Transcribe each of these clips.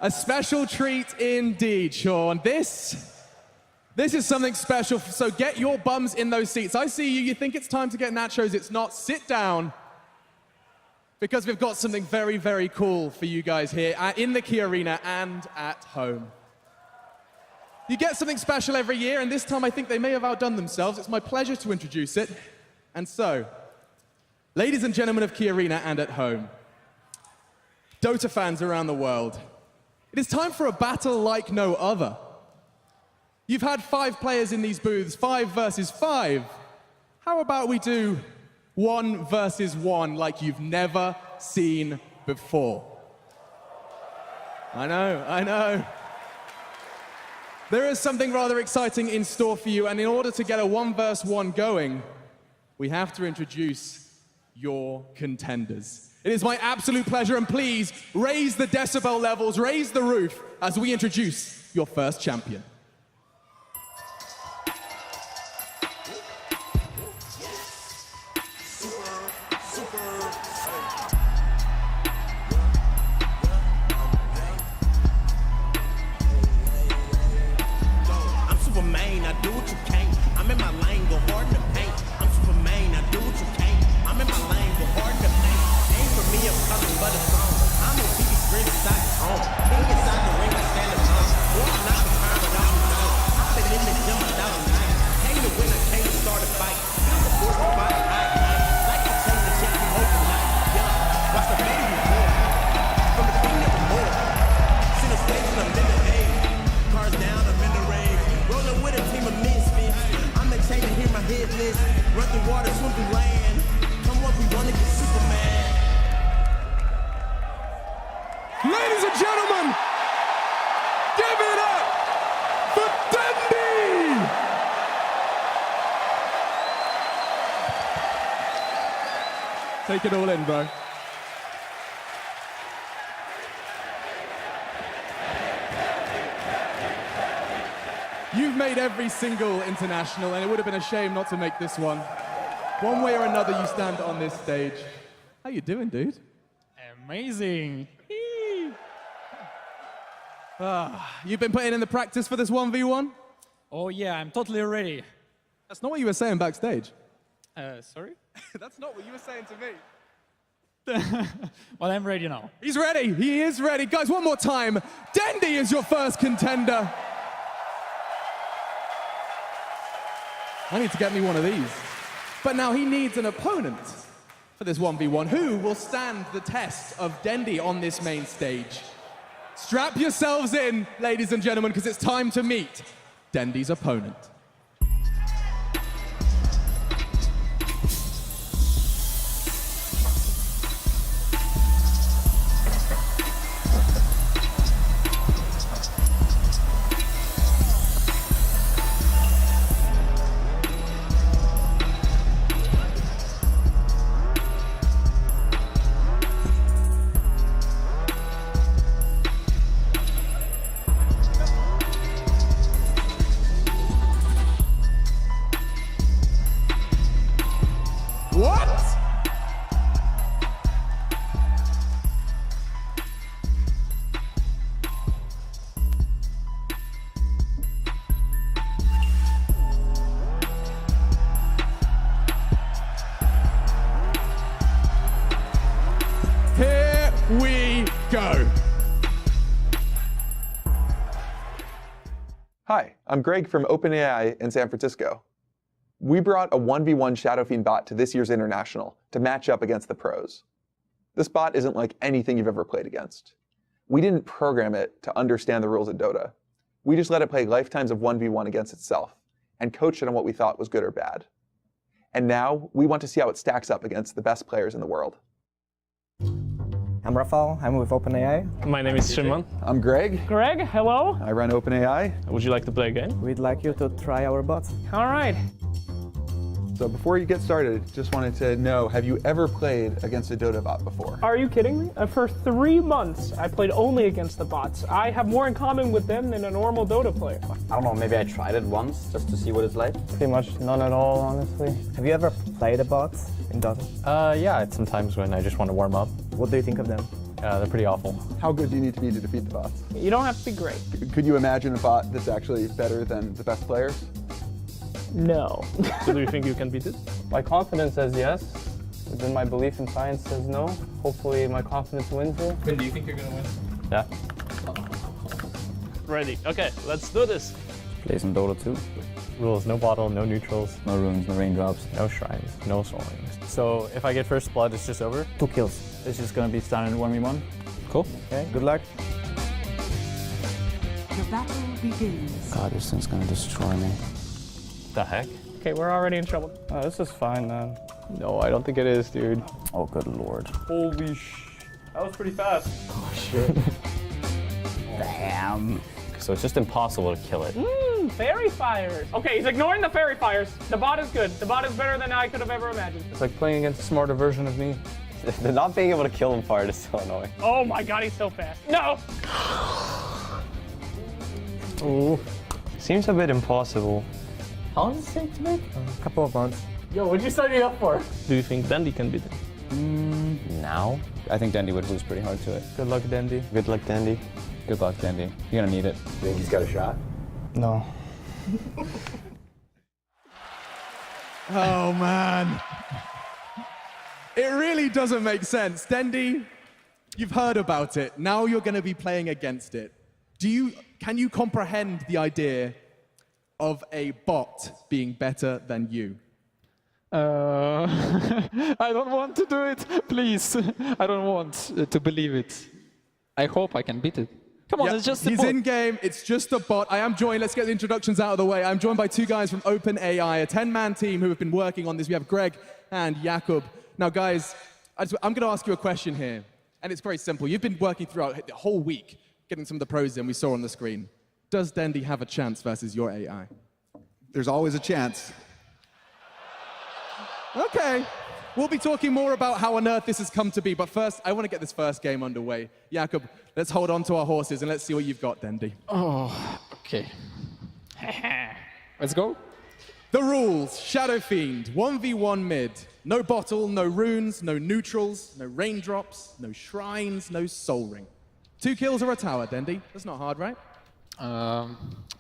A special treat indeed, Sean. This is something special, so get your bums in those seats. I see you, you think it's time to get nachos, it's not. Sit down, because we've got something very, very cool for you guys here in the Key Arena and at home. You get something special every year, and this time I think they may have outdone themselves. It's my pleasure to introduce it. And so, ladies and gentlemen of Key Arena and at home, Dota fans around the world, it is time for a battle like no other. You've had 5 players in these booths, 5 versus 5. How about we do 1 versus 1 like you've never seen before? I know. There is something rather exciting in store for you, and in order to get a 1 versus 1 going, we have to introduce your contenders. It is my absolute pleasure, and please raise the decibel levels, raise the roof as we introduce your first champion. Ladies and gentlemen, give it up for Dendi! Take it all in, bro. You've made every single international, and it would have been a shame not to make this one. One way or another, you stand on this stage. How you doing, dude? Amazing. You've been putting in the practice for this 1v1? Oh yeah, I'm totally ready. That's not what you were saying backstage. Sorry? That's not what you were saying to me. Well, I'm ready now. He's ready. He is ready. Guys, one more time. Dendi is your first contender. I need to get me one of these. But now he needs an opponent for this 1v1. Who will stand the test of Dendi on this main stage? Strap yourselves in, ladies and gentlemen, because it's time to meet Dendi's opponent. What? Here we go. Hi, I'm Greg from OpenAI in San Francisco. We brought a 1v1 Shadow Fiend bot to this year's International to match up against the pros. This bot isn't like anything you've ever played against. We didn't program it to understand the rules of Dota. We just let it play lifetimes of 1v1 against itself and coached it on what we thought was good or bad. And now we want to see how it stacks up against the best players in the world. I'm Rafael, I'm with OpenAI. My name is Shimon. I'm Greg. Greg, hello. I run OpenAI. Would you like to play a game? We'd like you to try our bots. All right. So before you get started, just wanted to know, have you ever played against a Dota bot before? Are you kidding me? For 3 months, I played only against the bots. I have more in common with them than a normal Dota player. I don't know, maybe I tried it once just to see what it's like. Pretty much none at all, honestly. Have you ever played a bot in Dota? Yeah, sometimes when I just want to warm up. What do you think of them? They're pretty awful. How good do you need to be to defeat the bots? You don't have to be great. Could you imagine a bot that's actually better than the best players? No. So do you think you can beat it? My confidence says yes, but then my belief in science says no. Hopefully my confidence wins here. When do you think you're gonna win? Yeah. Ready. Okay, let's do this. Play some Dota 2. Rules, no bottle, no neutrals, No runes, no raindrops. no shrines, no soul rings. So if I get first blood, it's just over? 2 kills. It's just gonna be standard 1v1. Cool. Okay, good luck. The battle begins. God, this thing's gonna destroy me. The heck? Okay, we're already in trouble. Oh, this is fine, man. No, I don't think it is, dude. Oh, good lord. Holy sh... That was pretty fast. Damn. So it's just impossible to kill it. Fairy fires. Okay, he's ignoring the fairy fires. The bot is good. The bot is better than I could have ever imagined. It's like playing against a smarter version of me. The not being able to kill him fired is so annoying. Oh my god, he's so fast. No! Ooh. Seems a bit impossible. How long does it take to make? A couple of months. Yo, what'd you sign me up for? Do you think Dendi can beat it? Now? I think Dendi would lose pretty hard to it. Good luck, Dendi. Good luck, Dendi. Good luck, Dendi. You're gonna need it. Think he's got a shot? No. Oh, man. It really doesn't make sense. Dendi, you've heard about it. Now you're going to be playing against it. Can you comprehend the idea of a bot being better than you? I don't want to do it, please. I don't want to believe it. I hope I can beat it. Come on, Yep, it's just a he's bot. in game. It's just a bot. I am joined. Let's get the introductions out of the way. I'm joined by 2 guys from OpenAI, a 10-man team who have been working on this. We have Greg and Jakub. Now, guys, I'm going to ask you a question here, and it's very simple. You've been working throughout the whole week, getting some of the pros in we saw on the screen. Does Dendi have a chance versus your AI? There's always a chance. Okay. We'll be talking more about how on earth this has come to be, but first, I want to get this first game underway. Jakub, let's hold on to our horses and let's see what you've got, Dendi. Oh, okay. Let's go. The rules, Shadow Fiend, 1v1 mid. No bottle, no runes, no neutrals, no raindrops, no shrines, no soul ring. 2 kills or a tower, Dendi. That's not hard, right?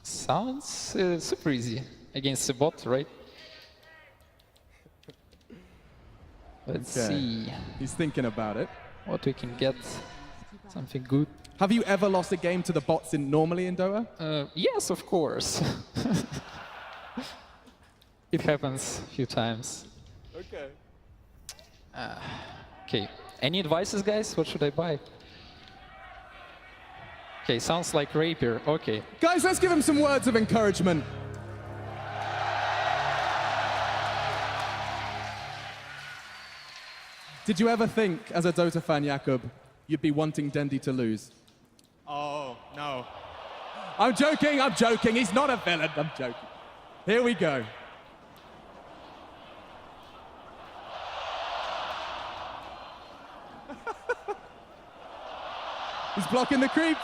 Sounds super easy against the bot, right? Let's see He's thinking about it. what we can get. Something good. Have you ever lost a game to the bots normally in Dota? Yes, of course. It happens a few times. Okay. Okay, any advices, guys? What should I buy? Okay, sounds like rapier. Okay. Guys, let's give him some words of encouragement. Did you ever think, as a Dota fan, Jakub, you'd be wanting Dendi to lose? Oh, no. I'm joking. He's not a villain. I'm joking. Here we go. He's blocking the creeps.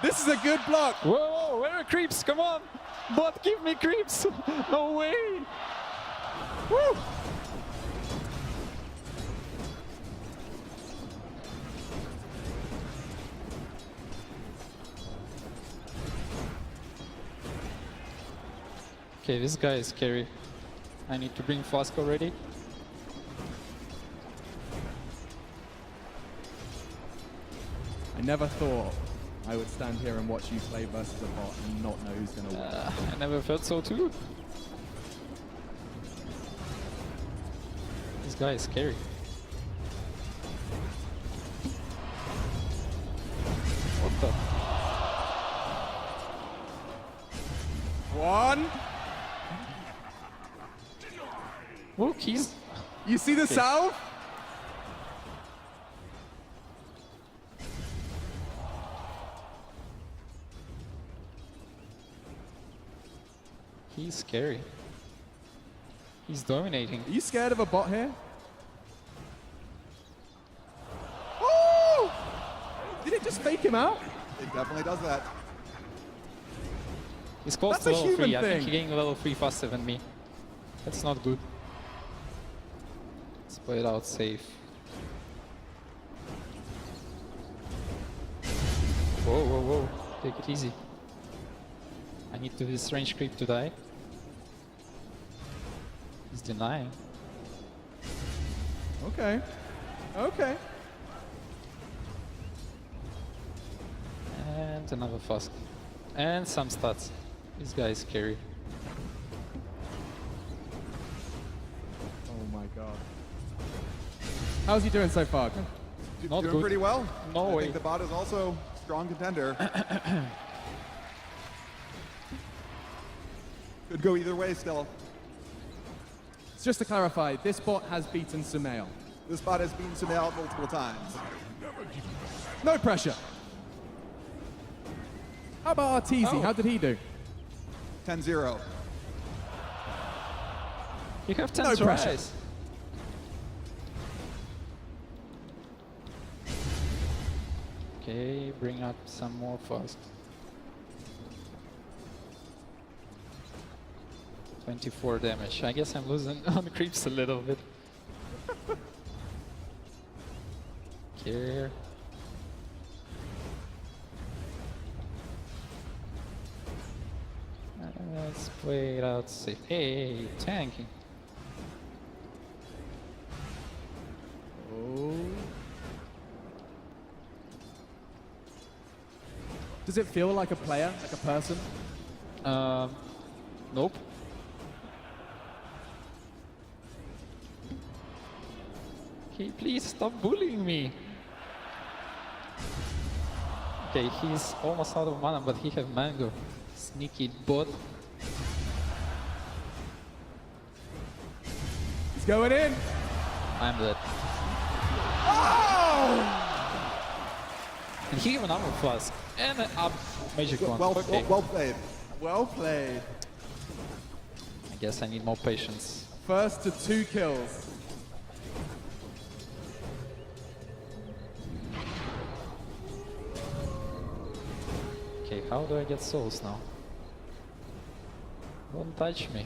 This is a good block. Whoa, where are creeps? Come on. Bot, give me creeps. No way. Woo! Okay, this guy is scary. I need to bring Flask already. I never thought I would stand here and watch you play versus a bot and not know who's going to win. I never felt so too. This guy is scary. What the? One. Look, he's... You see the salve? He's scary. He's dominating. Are you scared of a bot here? Oh! Did it just fake him out? It definitely does that. He's close That's to a level human 3. I think thing. he's getting level 3 faster than me. That's not good. Let's play it out safe. Whoa, whoa, whoa. Take it easy. I need to this range creep to die. He's denying. Okay. Okay. And another fast. And some stats. This guy is scary. Oh my god. How's he doing so far? Not Doing good. pretty well. No I way. think the bot is also a strong contender. Could go either way still. Just to clarify, this bot has beaten Sumail. This bot has beaten Sumail multiple times. No pressure. How about Arteezy? Oh. How did he do? 10-0. You have 10 No pressure. tries. Okay, bring up some more fast. 24 damage. I guess I'm losing on creeps a little bit. Care. Let's play it out safe. Hey, tanking. Oh. Does it feel like a player, like a person? Nope. Okay, please stop bullying me. Okay, he's almost out of mana, but he have mango. Sneaky bot. He's going in. I'm dead. And he have an armor flask and an up magic one. Well, Okay. well played. Well played. I guess I need more patience. First to 2 kills. Okay, how do I get souls now? Don't touch me.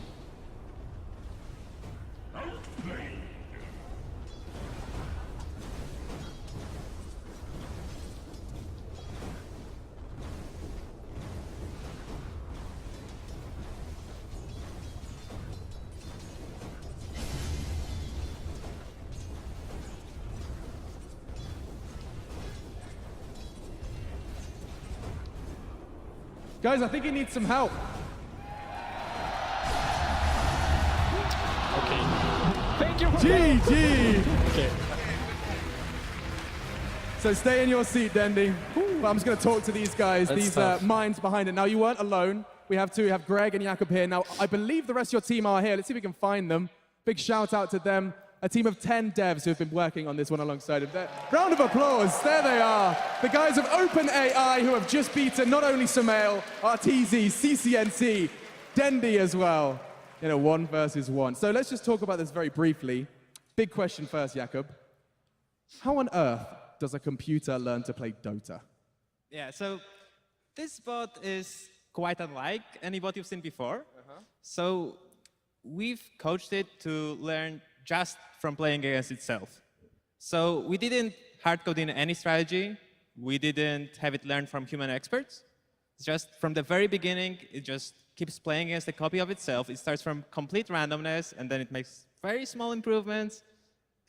Guys, I think he needs some help. Okay. Thank you for GG! Okay. So stay in your seat, Dendi. Well, I'm just going to talk to these guys, That's these tough. minds behind it. Now, you weren't alone. We have two. We have Greg and Jakob here. Now, I believe the rest of your team are here. Let's see if we can find them. Big shout out to them. A team of 10 devs who have been working on this one alongside of them. Round of applause. There they are. The guys of OpenAI who have just beaten not only Sumail, Arteezy, CCNC, Dendi as well. In a 1 versus 1. So let's just talk about this very briefly. Big question first, Jakob. How on earth does a computer learn to play Dota? Yeah, so this bot is quite unlike any bot you've seen before. So we've coached it to learn just from playing against itself. So we didn't hard-code in any strategy. We didn't have it learn from human experts. It's just from the very beginning, it just keeps playing against a copy of itself. It starts from complete randomness, and then it makes very small improvements,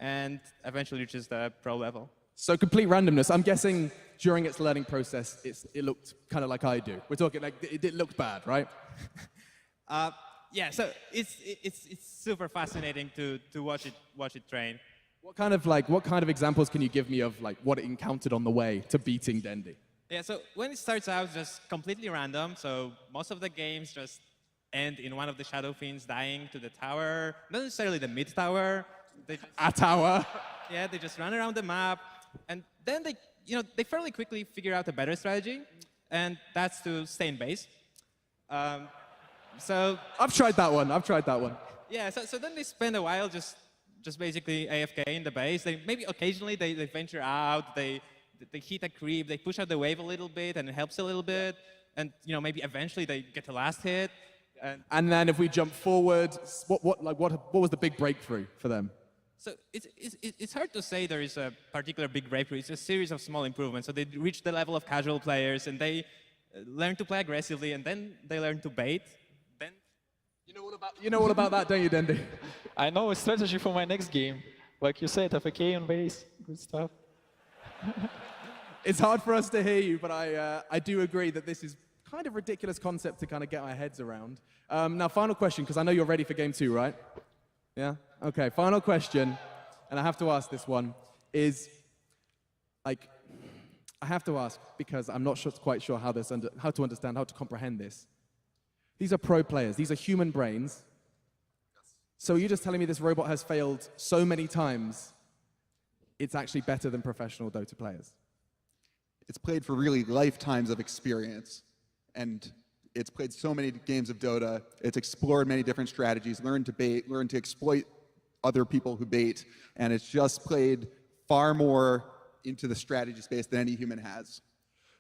and eventually reaches the pro level. So complete randomness. I'm guessing during its learning process, it looked kind of like I do. We're talking like it looked bad, right? Yeah, so it's super fascinating to watch it train. What kind of examples can you give me of like what it encountered on the way to beating Dendi? Yeah, so when it starts out, just completely random. So most of the games just end in one of the Shadow Fiends dying to the tower, not necessarily the mid tower. A tower. Yeah, they just run around the map, and then they fairly quickly figure out a better strategy, and that's to stay in base. So I've tried that one. yeah, so then they spend a while just basically AFK in the base. They maybe occasionally they venture out, they hit a creep, they push out the wave a little bit, and it helps a little bit. And maybe eventually they get the last hit. And then if we jump forward, what was the big breakthrough for them? So it's hard to say there is a particular big breakthrough. It's a series of small improvements. So they reach the level of casual players, and they learn to play aggressively, and then they learn to bait. Then You know all about that, don't you, Dendi? I know a strategy for my next game. Like you said, FAK on base, good stuff. It's hard for us to hear you, but I do agree that this is kind of ridiculous concept to kind of get our heads around. Now, final question, because I know you're ready for game 2, right? Yeah? Okay, final question, and I have to ask this one, is, like, I have to ask, because I'm not quite sure how to understand, how to comprehend this. These are pro players. These are human brains. So you're just telling me this robot has failed so many times, it's actually better than professional Dota players? It's played for really lifetimes of experience. And it's played so many games of Dota. It's explored many different strategies, learned to bait, learned to exploit other people who bait. And it's just played far more into the strategy space than any human has.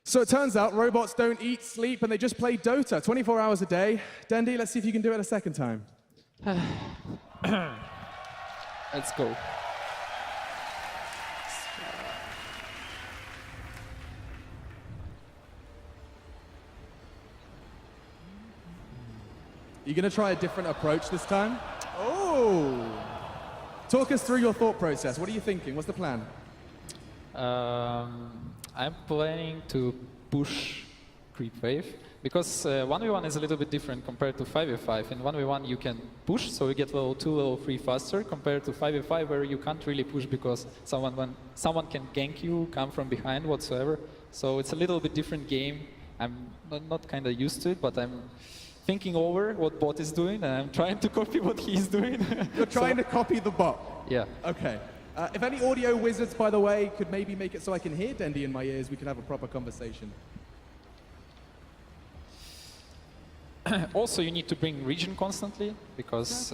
So it turns out robots don't eat, sleep, and they just play Dota 24 hours a day. Dendi, let's see if you can do it a second time. Let's go. You're going to try a different approach this time? Oh! Talk us through your thought process. What are you thinking? What's the plan? I'm planning to push creep wave because 1v1 is a little bit different compared to 5v5. In 1v1 you can push, so you get level 2, level 3 faster compared to 5v5 where you can't really push because someone can gank you, come from behind whatsoever. So it's a little bit different game. I'm not kind of used to it, but I'm thinking over what bot is doing, and I'm trying to copy what he's doing. You're trying to copy the bot? Yeah. Okay. If any audio wizards, by the way, could maybe make it so I can hear Dendi in my ears, we can have a proper conversation. Also, you need to bring region constantly, because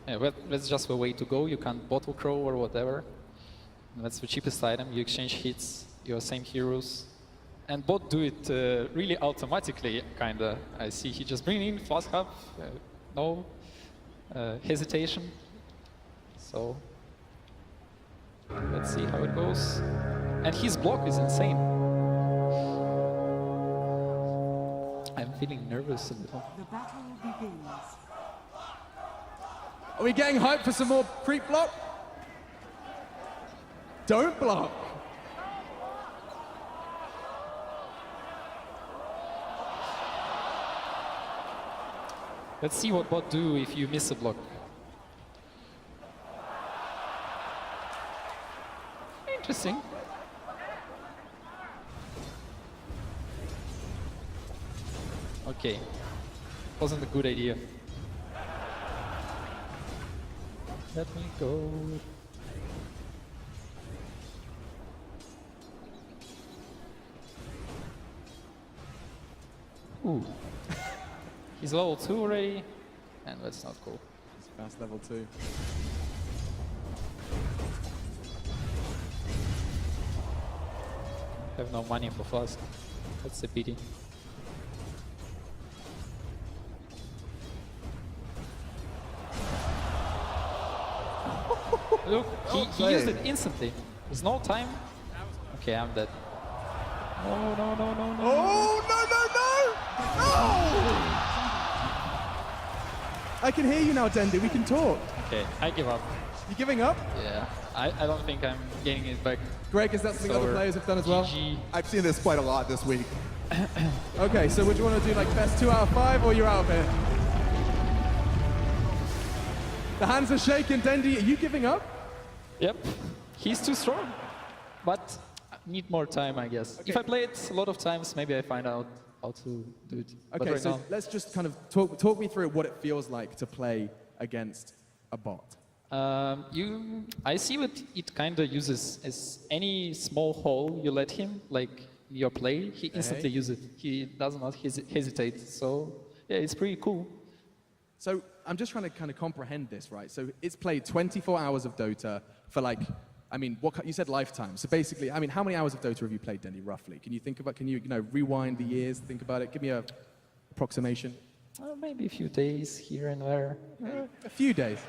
yeah, that's just the way to go. You can't bottle crow or whatever. That's the cheapest item. You exchange hits, your same heroes. And bot do it really automatically, kinda. I see he just bring in flask hub, no hesitation. So let's see how it goes. And his block is insane. I'm feeling nervous a little. The battle begins. Are we getting hyped for some more creep block? Don't block. Let's see what bot do if you miss a block. Interesting. Okay. Wasn't a good idea. Let me go. Ooh. He's level 2 already, and that's not cool. He's fast level 2. Have no money for flask. That's a pity. Look, he used it instantly. There's no time. Okay, I'm dead. No, no, no, no, no. Oh, no, no, no! No! I can hear you now, Dendi. We can talk. Okay, I give up. You giving up? Yeah, I don't think I'm getting it back. Greg, is that something other players have done as well? GG. I've seen this quite a lot this week. Okay, so would you want to do like best 2 out of 5 or you're out of here? The hands are shaking. Dendi, are you giving up? Yep, he's too strong, but I need more time, I guess. Okay. If I play it a lot of times, maybe I find out how to do it. But Okay, right so now, let's just kind of talk me through what it feels like to play against a bot. I see what it kind of uses is any small hole you let him, like your play, he instantly uses it. He does not hesitate. So yeah, it's pretty cool. So I'm just trying to kind of comprehend this, right? So it's played 24 hours of Dota for like, I mean, you said lifetime. So basically, I mean, how many hours of Dota have you played, Dendi, roughly? Can you think about, can you rewind the years, think about it? Give me a approximation. Maybe a few days here and there. A few days.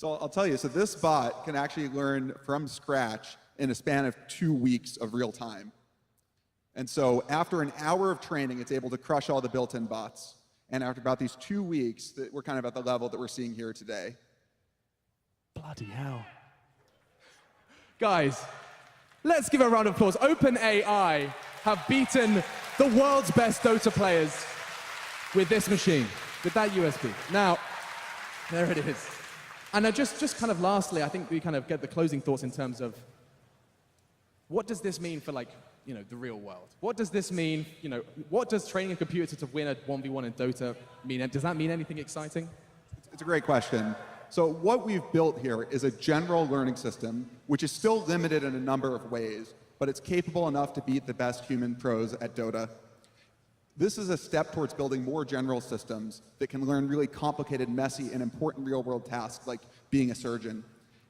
So I'll tell you, so this bot can actually learn from scratch in a span of 2 weeks of real time. And so after an hour of training, it's able to crush all the built-in bots. And after about these 2 weeks, we're kind of at the level that we're seeing here today. Bloody hell. Guys, let's give a round of applause. OpenAI have beaten the world's best Dota players with this machine, with that USB. Now, there it is. And just kind of lastly, I think we kind of get the closing thoughts in terms of what does this mean for, like, you know, the real world? What does this mean, you know, what does training a computer to win a 1v1 in Dota mean? And does that mean anything exciting? It's a great question. So what we've built here is a general learning system, which is still limited in a number of ways, but it's capable enough to beat the best human pros at Dota. This is a step towards building more general systems that can learn really complicated, messy, and important real-world tasks like being a surgeon.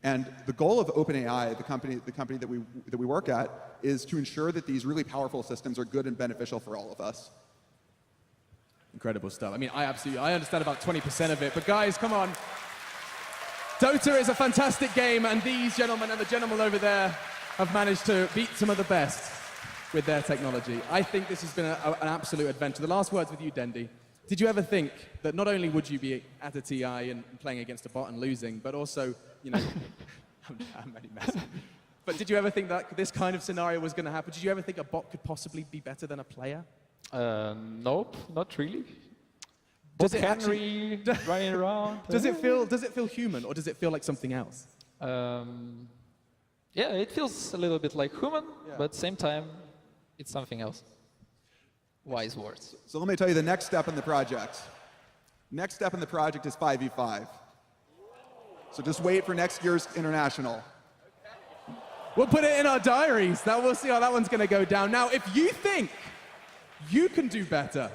And the goal of OpenAI, the company that we work at, is to ensure that these really powerful systems are good and beneficial for all of us. Incredible stuff. I mean, I understand about 20% of it, but guys, come on. Dota is a fantastic game, and these gentlemen and the gentleman over there have managed to beat some of the best with their technology. I think this has been an absolute adventure. The last words with you, Dendi. Did you ever think that not only would you be at a TI and playing against a bot and losing, but also, you know, I'm really messing. But did you ever think that this kind of scenario was going to happen? Did you ever think a bot could possibly be better than a player? Nope, not really. Does Both it Henry running around. Does it feel human, or does it feel like something else? Yeah, it feels a little bit like human, but at the same time, it's something else. Wise words. So let me tell you the next step in the project. Next step in the project is 5v5. So just wait for next year's international. We'll put it in our diaries. Now we'll see how that one's going to go down. Now, if you think you can do better,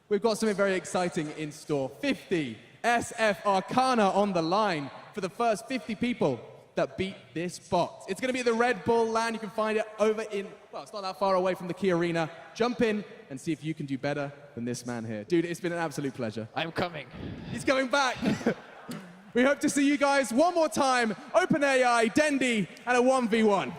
we've got something very exciting in store. 50 SF Arcana on the line for the first 50 people that beat this bot. It's going to be at the Red Bull LAN. You can find it over in, well, it's not that far away from the Key Arena. Jump in and see if you can do better than this man here. Dude, it's been an absolute pleasure. I'm coming. He's coming back. We hope to see you guys one more time. OpenAI, Dendi, and a 1v1.